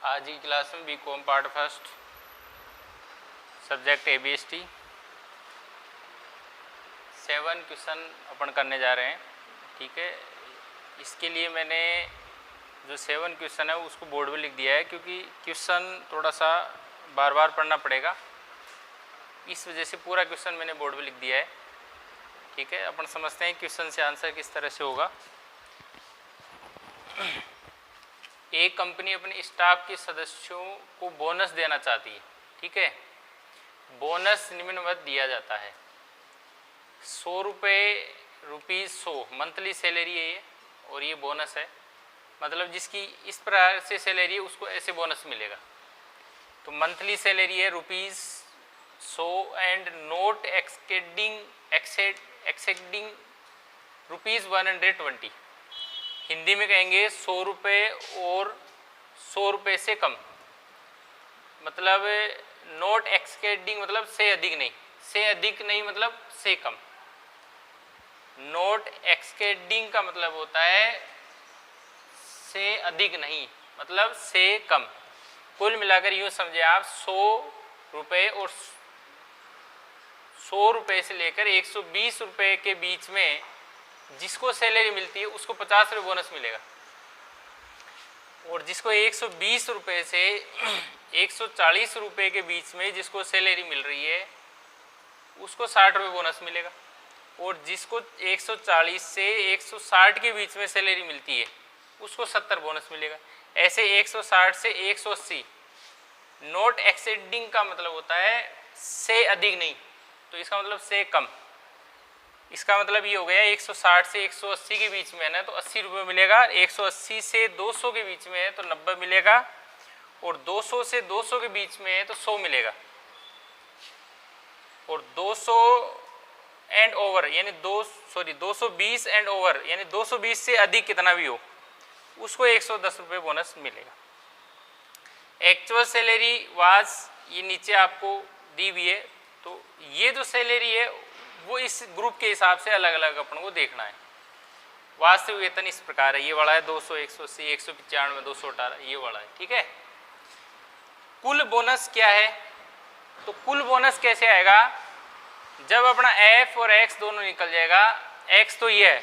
आज की क्लास में B Com part first subject ABST 7 question अपन करने जा रहे हैं। ठीक है, इसके लिए मैंने जो 7 क्वेश्चन है उसको बोर्ड पे लिख दिया है, क्योंकि क्वेश्चन थोड़ा सा बार बार पढ़ना पड़ेगा, इस वजह से पूरा क्वेश्चन मैंने बोर्ड पे लिख दिया है। ठीक है, अपन समझते हैं क्वेश्चन से आंसर किस तरह से होगा। एक कंपनी अपने स्टाफ के सदस्यों को बोनस देना चाहती है। ठीक है, बोनस निम्नवत दिया जाता है। 100 रुपये ₹100 मंथली सैलरी है ये, और ये बोनस है, मतलब जिसकी इस प्रकार से सैलरी है उसको ऐसे बोनस मिलेगा। तो मंथली सैलरी है ₹100 एंड नोट एक्सेडिंग ₹120। हिंदी में कहेंगे 100 रुपये और 100 रुपये से कम, मतलब नोट एक्सेडिंग मतलब से अधिक नहीं मतलब से कम। नोट एक्सेडिंग का मतलब होता है से अधिक नहीं मतलब से कम। कुल मिलाकर यूँ समझे आप 100 रुपये और 100 रुपये से लेकर 120 रुपये के बीच में जिसको सैलरी मिलती है उसको 50 रुपये बोनस मिलेगा, और जिसको 120 रुपये से 140 रुपये के बीच में जिसको सैलरी मिल रही है उसको 60 रुपये बोनस मिलेगा, और जिसको 140 से 160 के बीच में सैलरी मिलती है उसको 70 बोनस मिलेगा। ऐसे 160 से 180। नोट एक्सेडिंग का मतलब होता है से अधिक नहीं, तो इसका मतलब से कम। इसका मतलब ये हो गया 160 से 180 के बीच में है ना तो 80 रुपये मिलेगा, 180 से 200 के बीच में है तो 90 मिलेगा, और 200 से 200 के बीच में है तो 100 मिलेगा, और 200 एंड ओवर यानी 220 एंड ओवर यानी 220 से अधिक कितना भी हो उसको 110 रुपये बोनस मिलेगा। एक्चुअल सैलरी वाज ये नीचे आपको दी हुई है, तो ये जो सैलरी है वो इस ग्रुप के हिसाब से अलग अलग अपन को देखना है। वास्तविक वेतन इस प्रकार है, ये वाला है 200, 180, 195, 218, ये वाला है। ठीक है, कुल बोनस क्या है? तो कुल बोनस कैसे आएगा? जब अपना F और X दोनों निकल जाएगा। X तो ये है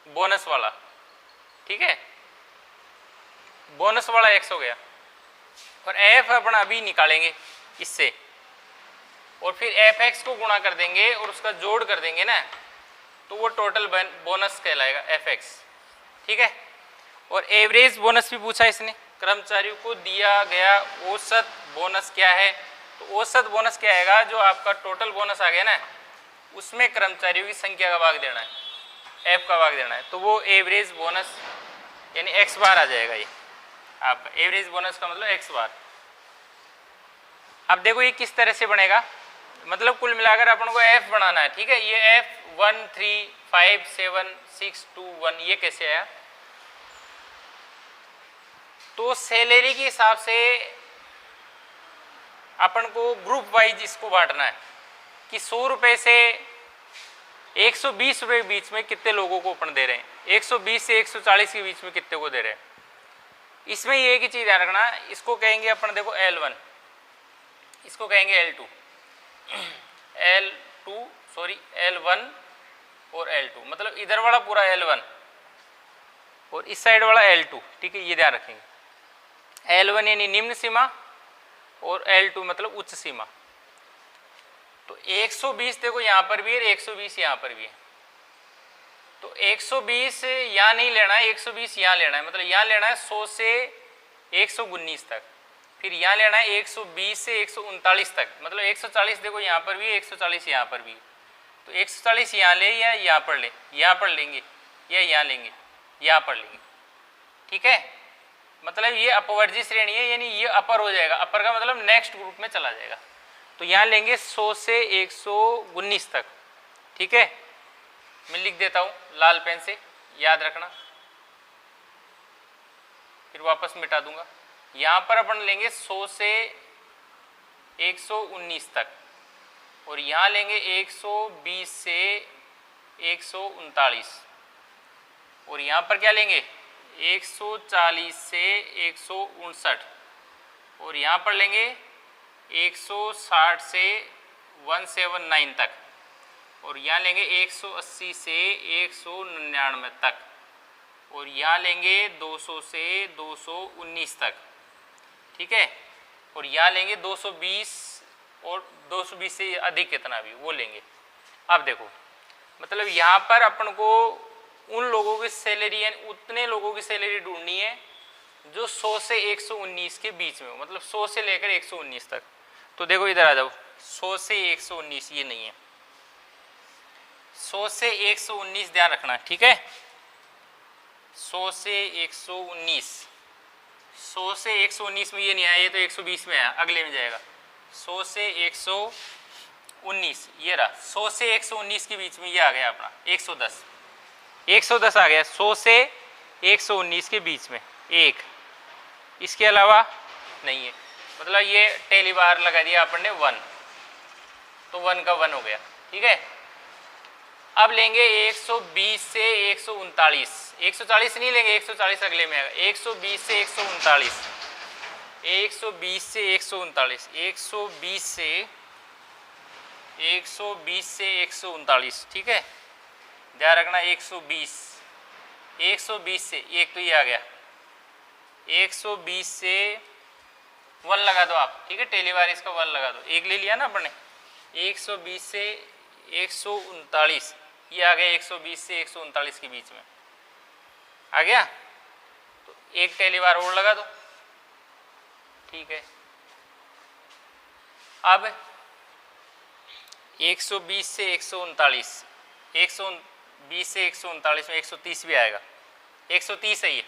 बोनस वाला, ठीक है, बोनस वाला X हो गया, और F अपना अभी निकालेंगे इससे, और फिर fx को गुणा कर देंगे और उसका जोड़ कर देंगे ना, तो वो टोटल बोनस कहलाएगा fx। ठीक है, और एवरेज बोनस भी पूछा इसने, कर्मचारियों को दिया गया औसत बोनस क्या है? तो औसत बोनस क्या आएगा? जो आपका टोटल बोनस आ गया ना उसमें कर्मचारियों की संख्या का भाग देना है, f का भाग देना है, तो वो एवरेज बोनस यानी x बार आ जाएगा। ये आपका एवरेज बोनस का मतलब x बार। अब देखो ये किस तरह से बनेगा, मतलब कुल मिलाकर अपन को F बनाना है। ठीक है, ये F 1 3 5 7 6 2 1 ये कैसे आया? तो सैलरी के हिसाब से अपन को ग्रुप वाइज इसको बांटना है कि 100 रुपये से 120 रुपये के बीच में कितने लोगों को अपन दे रहे हैं, 120 से 140 के बीच में कितने को दे रहे हैं। इसमें ये एक ही चीज़ याद रखना, इसको कहेंगे अपन देखो L1, इसको कहेंगे L1 और L2, मतलब इधर वाला पूरा L1 और इस साइड वाला L2। ठीक है, ये ध्यान रखेंगे। L1 यानी निम्न सीमा और L2 मतलब उच्च सीमा। तो 120 देखो यहाँ पर भी है, 120 यहाँ पर भी है, तो 120 यहाँ नहीं लेना है, 120 यहाँ लेना है, मतलब यहाँ लेना है 100 से 119 तक, फिर यहाँ लेना है 120 से 139 तक, मतलब 140 देखो यहाँ पर भी है, 140 यहाँ पर भी है, तो 140 यहाँ ले या यहाँ पर ले, यहाँ पर लेंगे या यहाँ लेंगे, यहाँ पर लेंगे। ठीक है, मतलब ये अपवर्जी श्रेणी है, यानी ये अपर हो जाएगा, अपर का मतलब नेक्स्ट ग्रुप में चला जाएगा, तो यहाँ लेंगे 100 से 119 तक। ठीक है, मैं लिख देता हूँ लाल पेन से, याद रखना, फिर वापस मिटा दूंगा। यहाँ पर अपन लेंगे 100 से 119 तक, और यहाँ लेंगे 120 से 139, और यहाँ पर क्या लेंगे 140 से 159 और यहाँ पर लेंगे 160 से 179 तक और यहाँ लेंगे 180 से 199 तक और यहाँ लेंगे 200 से 219 तक, ठीक है। और यहाँ लेंगे 220 और 220 से अधिक कितना भी वो लेंगे। अब देखो मतलब यहाँ पर अपन को उन लोगों की सैलरी यानी उतने लोगों की सैलरी ढूंढनी है जो 100 से 119 के बीच में हो, मतलब 100 से लेकर 119 तक। तो देखो इधर आ जाओ, 100 से 119 ये नहीं है, 100 से 119 ध्यान रखना, ठीक है। 100 से 119, 100 से 119 में ये नहीं आया, ये तो 120 में आया, अगले में जाएगा। 100 से 119 ये रहा, 100 से 119 के बीच में ये आ गया अपना 110, 110 आ गया 100 से 119 के बीच में एक, इसके अलावा नहीं है। मतलब ये टेली बार लगा दिया अपन ने 1, तो 1 का 1 हो गया, ठीक है। अब लेंगे 120 से 139, 140 नहीं लेंगे, 140 अगले में आएगा। 120 से 139, 120 से 139, 120 से 139, ठीक है। ध्यान रखना 120, 120 से एक तो ये आ गया, 120 से 1 लगा दो आप, ठीक है। टेली बार इसका 1 लगा दो, एक ले लिया ना अपन ने। 120 से 139 ये आ गया, 120 से 139 के बीच में आ गया, तो एक टेली बार और लगा दो, ठीक है। अब 120 से 139, 120 से 139 में 130 भी आएगा, 130 है ये,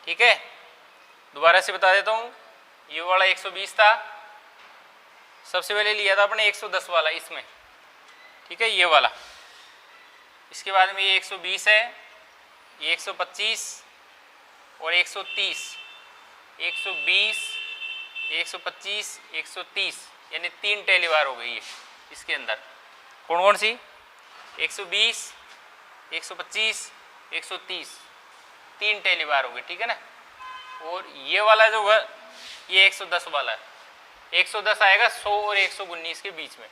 ठीक है। दोबारा से बता देता हूँ, ये वाला 120 था, सबसे पहले लिया था अपने 110 वाला इसमें, ठीक है, ये वाला। इसके बाद में ये 120 है, ये 125 और 130, 120, 125, 130 यानी 3 टेली बार हो गई है इसके अंदर। कौन कौन सी? 120, 125, 130, 3 टेली बार हो गई, ठीक है ना। और ये वाला जो है ये 110 वाला है, 110 आएगा 100 और 119 के बीच में,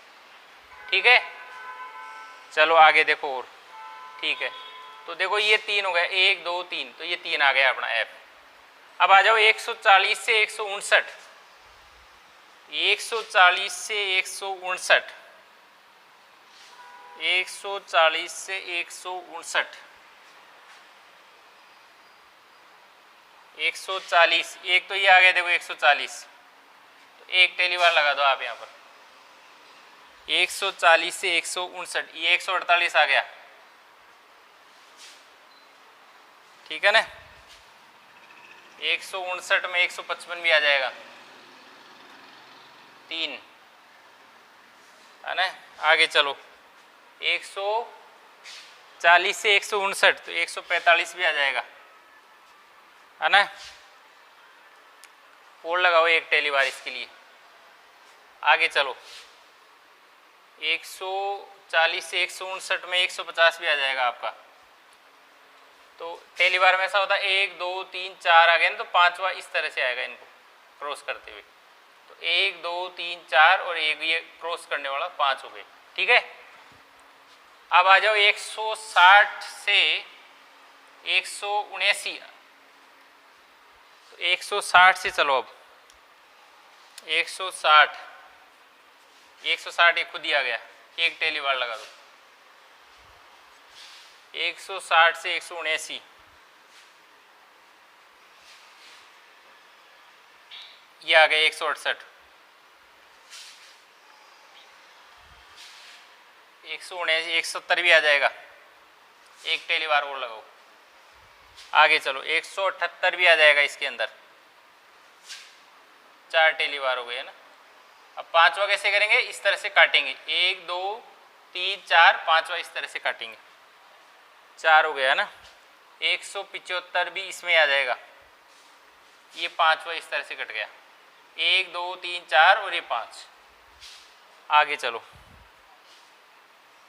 ठीक है। चलो आगे देखो और, ठीक है। तो देखो ये 3 हो गया, 1 2 3, तो ये 3 आ गया अपना एफ। अब आ जाओ 140 से 159, 140 से 159, 140 से 159, 140, एक तो ये आ गया देखो 140, तो एक टेली बार लगा दो आप यहाँ पर। 140 से 159, ये 148 आ गया, ठीक है ना। 159 में 155 भी आ जाएगा, 3 है ना। आगे चलो 140 से 159, तो 145 भी आ जाएगा, है ना। और लगाओ एक टेली बार इसके लिए। आगे चलो 140 से 159 में 150 भी आ जाएगा आपका। तो टेली बार में ऐसा होता है 1 2 3 4 आ गए ना, तो 5वां इस तरह से आएगा इनको क्रॉस करते हुए। तो 1 2 3 4 और एक ये क्रॉस करने वाला 5 हो गए, ठीक है। अब आ जाओ 160 से 179, तो 160 से चलो अब 160, 160 एक खुद ही आ गया, एक टेली बार लगा दो। 160 से 179, ये आ गया 168, 179, 170 भी आ जाएगा, एक टेली बार और लगाओ। आगे चलो 178 भी आ जाएगा इसके अंदर, 4 टेली बार हो गए है ना। अब 5वां कैसे करेंगे? इस तरह से काटेंगे, 1 2 3 4, 5वां इस तरह से काटेंगे, 4 हो गया है ना। 175 भी इसमें आ जाएगा, ये 5वां इस तरह से कट गया, 1 2 3 4 और ये 5। आगे चलो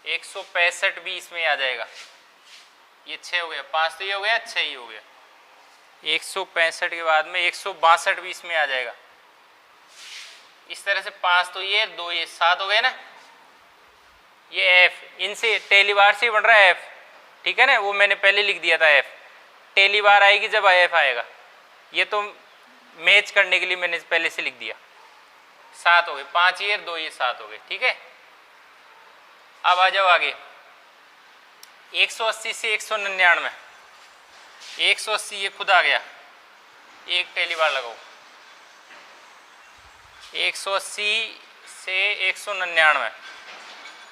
165 भी इसमें आ जाएगा, ये 6 हो गया, 5 तो ये हो गया, 6 ही हो गया। 165 के बाद में 162 भी इसमें आ जाएगा। इस तरह से 5 तो ये, 2 ये, 7 हो गए ना। ये एफ, इनसे टेलीवार से बन रहा है एफ, ठीक है ना, वो मैंने पहले लिख दिया था एफ। टेलीवार आएगी जब एफ आएगा, ये तो मैच करने के लिए मैंने पहले से लिख दिया। 7 हो गए, 5 ये, 2 ये, 7 हो गए, ठीक है। अब आ जाओ आगे, 180 से 199, 180 ये खुद आ गया, एक टेलीवार लगाओ। 180 से 199,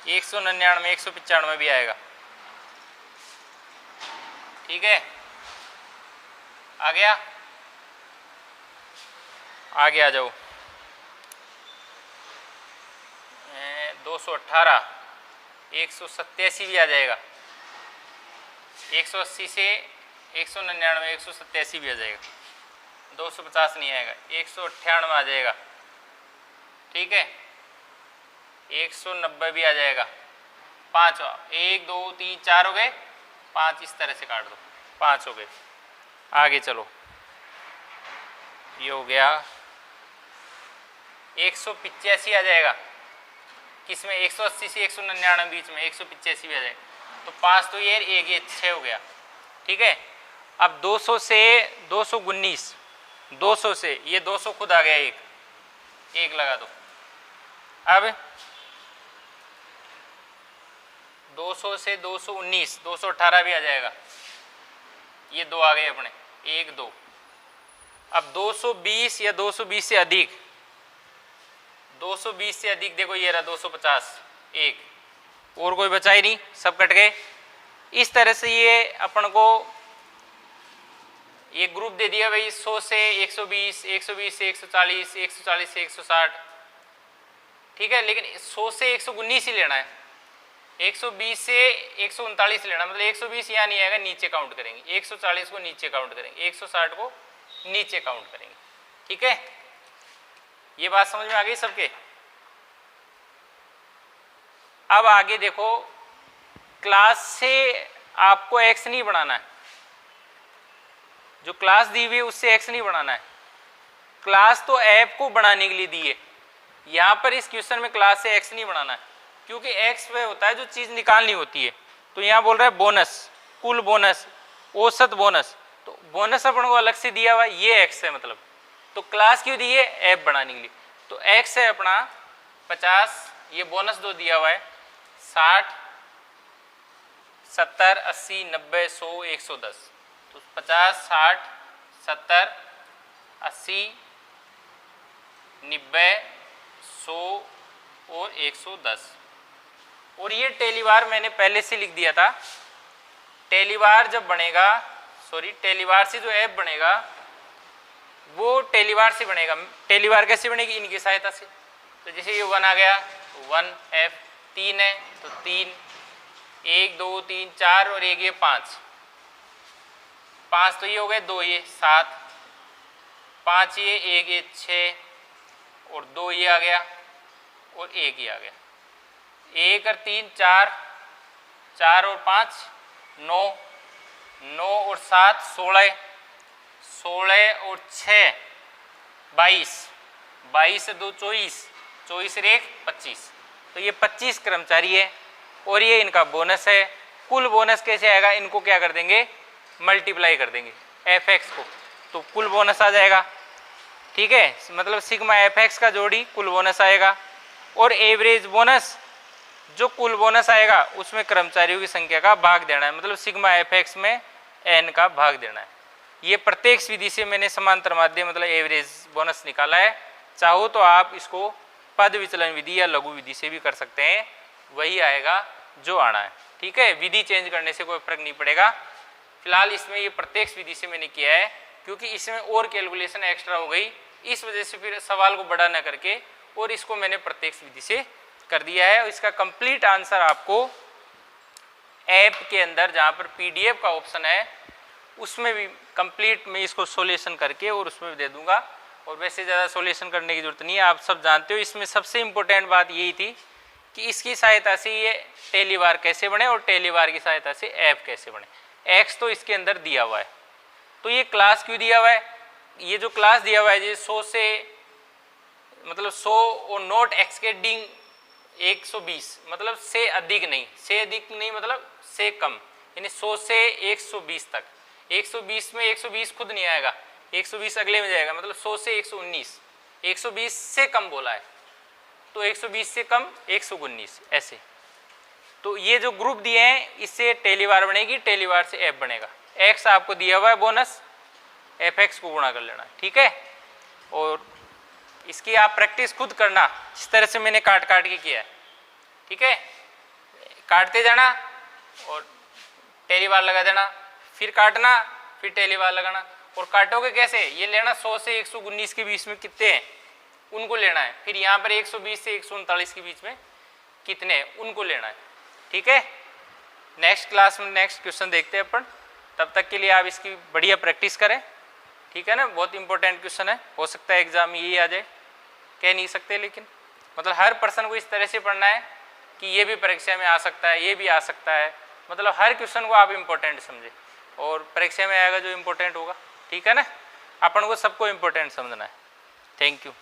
199, 195 भी आएगा, ठीक है। आ गया, आगे आ जाओ। 218, 187 भी आ जाएगा। 180 से 199, 187 भी आ जाएगा। 250 नहीं आएगा, 198 आ जाएगा, ठीक है। 190 भी आ जाएगा। 5, 1 2 3 4 हो गए, 5 इस तरह से काट दो, 5 हो गए। आगे चलो, ये हो गया। 185 आ जाएगा, किसमें? 180 से 199 बीच में 185 भी आ जाएगा। तो 5 तो ये, एक ये, 6 हो गया, ठीक है। अब 200 से 219, 200 से ये 200 खुद आ गया, एक लगा दो। अब 200 से 219, 218 भी आ जाएगा, ये 2 आ गए अपने, 1 2। अब 220 या 220 से अधिक, 220 से अधिक देखो ये रहा 250, एक और कोई बचा ही नहीं, सब कट गए। इस तरह से ये अपन को ये ग्रुप दे दिया भाई, 100 से 120, 120 से 140, 140 से 160, ठीक है। लेकिन 100 से 119 ही लेना है, 120 से 139 लेना, मतलब 120 यहाँ नहीं आएगा, नीचे काउंट करेंगे, 140 को नीचे काउंट करेंगे, 160 को नीचे काउंट करेंगे, ठीक है। ये बात समझ में आ गई सबके? अब आगे देखो, क्लास से आपको एक्स नहीं बढ़ाना है, जो क्लास दी हुई है उससे एक्स नहीं बढ़ाना है। क्लास तो ऐप को बढ़ाने के लिए दी है, यहाँ पर इस क्वेश्चन में क्लास से एक्स नहीं बढ़ाना है, क्योंकि एक्स वह होता है जो चीज़ निकालनी होती है। तो यहाँ बोल रहा है बोनस, कुल बोनस, औसत बोनस, तो बोनस अपन को अलग से दिया हुआ, ये एक्स है मतलब। तो क्लास क्यों दी है? ऐप बढ़ाने के लिए। तो एक्स है अपना 50, ये बोनस 2 दिया हुआ है, 60, 70, 80, 90, 100, 110। तो 50, 60, 70, 80, 90, 100 और 110। और ये टेलीवार मैंने पहले से लिख दिया था। टेलीवार जब बनेगा, सॉरी, टेलीवार से जो ऐप बनेगा वो टेलीवार से बनेगा। टेलीवार कैसे बनेगी? इनकी सहायता से। तो जैसे ये 1 आ गया, 1 एफ, 3 है तो 3, 1 2 3 4 और एक ये 5, 5 तो ये हो गए, 2 ये 7, 5 ये, 1 ये 6 और 2 ये आ गया और 1 ये आ गया। 1 और 3 4, 4 और 5 9, 9 और 7 16, 16 और 6 22, 22 से 2 24, 24 और 1 25। तो ये 25 कर्मचारी है और ये इनका बोनस है। कुल बोनस कैसे आएगा? इनको क्या कर देंगे? मल्टीप्लाई कर देंगे एफ एक्स को, तो कुल बोनस आ जाएगा, ठीक है। मतलब सिग्मा एफ एक्स का जोड़ी कुल बोनस आएगा। और एवरेज बोनस, जो कुल बोनस आएगा उसमें कर्मचारियों की संख्या का भाग देना है, मतलब सिग्मा एफ एक्स में एन का भाग देना है। ये प्रत्येक विधि से मैंने समांतर माध्यम मतलब एवरेज बोनस निकाला है। चाहो तो आप इसको पद विचलन विधि या लघु विधि से भी कर सकते हैं, वही आएगा जो आना है, ठीक है। विधि चेंज करने से कोई फर्क नहीं पड़ेगा। फिलहाल इसमें ये प्रत्यक्ष विधि से मैंने किया है, क्योंकि इसमें और कैलकुलेशन एक्स्ट्रा हो गई, इस वजह से फिर सवाल को बड़ा न करके और इसको मैंने प्रत्यक्ष विधि से कर दिया है। और इसका कंप्लीट आंसर आपको ऐप के अंदर जहाँ पर PDF का ऑप्शन है उसमें भी कंप्लीट मैं इसको सॉल्यूशन करके और उसमें भी दे दूंगा। और वैसे ज़्यादा सॉल्यूशन करने की जरूरत नहीं है, आप सब जानते हो। इसमें सबसे इम्पोर्टेंट बात यही थी कि इसकी सहायता से ये टेलीवार कैसे बने और टेलीवार की सहायता से ऐप कैसे बने। x तो इसके अंदर दिया हुआ है। तो ये क्लास क्यों दिया हुआ है? ये जो क्लास दिया हुआ है ये 100 से मतलब 100 और नॉट एक्सकेडिंग 120 मतलब से अधिक नहीं मतलब से कम, यानी 100 से 120 तक। 120 में 120 खुद नहीं आएगा, 120 अगले में जाएगा, मतलब 100 से 119, 120 से कम बोला है तो 120 से कम 119 ऐसे। तो ये जो ग्रुप दिए हैं इससे टेलीवार बनेगी, टेलीवार से एफ बनेगा। एक्स आपको दिया हुआ है बोनस, एफ एक्स को गुणा कर लेना, ठीक है। और इसकी आप प्रैक्टिस खुद करना, इस तरह से मैंने काट काट के किया है, ठीक है। काटते जाना और टेलीवार लगा देना, फिर काटना, फिर टेलीवार लगाना। और काटोगे कैसे? ये लेना 100 से 119 के बीच में कितने हैं उनको लेना है, फिर यहाँ पर 120 से 139 के बीच में कितने हैं उनको लेना है, ठीक है। नेक्स्ट क्लास में नेक्स्ट क्वेश्चन देखते हैं अपन, तब तक के लिए आप इसकी बढ़िया प्रैक्टिस करें, ठीक है ना। बहुत इंपॉर्टेंट क्वेश्चन है, हो सकता है एग्जाम में यही आ जाए, कह नहीं सकते, लेकिन मतलब हर पर्सन को इस तरह से पढ़ना है कि ये भी परीक्षा में आ सकता है, ये भी आ सकता है, मतलब हर क्वेश्चन को आप इम्पोर्टेंट समझे और परीक्षा में आएगा जो इम्पोर्टेंट होगा, ठीक है ना। अपन को सबको इम्पोर्टेंट समझना है। Thank you.